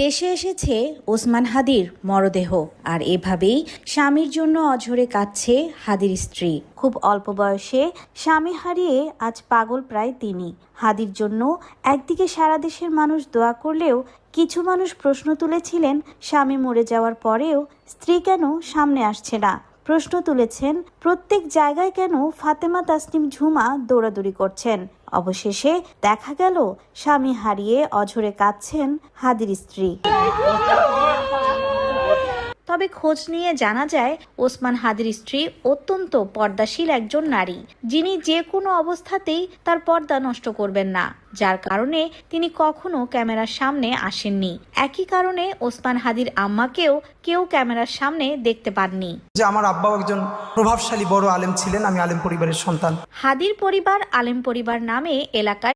দেশে এসেছে ওসমান হাদির মরদেহ, আর এভাবেই স্বামীর জন্য অঝরে কাঁদছে হাদির স্ত্রী। খুব অল্প বয়সে স্বামী হারিয়ে আজ পাগল প্রায় তিনি। হাদির জন্য একদিকে সারা দেশের মানুষ দোয়া করলেও কিছু মানুষ প্রশ্ন তুলেছিলেন, স্বামী মরে যাওয়ার পরেও স্ত্রী কেন সামনে আসছে না। প্রশ্ন তুলেছেন প্রত্যেক জায়গায় কেন ফাতেমা তাসনিম ঝুমা দৌড়াদৌড়ি করছেন। অবশেষে দেখা গেল স্বামী হারিয়ে অঝরে কাঁদছেন হাদির স্ত্রী। তবে খোঁজ নিয়ে জানা যায় ওসমান হাদির স্ত্রী অত্যন্ত পর্দাশীল একজন নারী, যিনি যে কোনো অবস্থাতেই তার পর্দা নষ্ট করবেন না, যার কারণে তিনি কখনো ক্যামেরার সামনে আসেননি। একই কারণে ওসমান হাদির আম্মাকেও কেউ ক্যামেরার সামনে দেখতে পাননি। যে আমার আব্বাও একজন প্রভাবশালী বড় আলেম ছিলেন, আমি আলেম পরিবারের সন্তান। হাদির পরিবার আলেম পরিবার নামে এলাকায়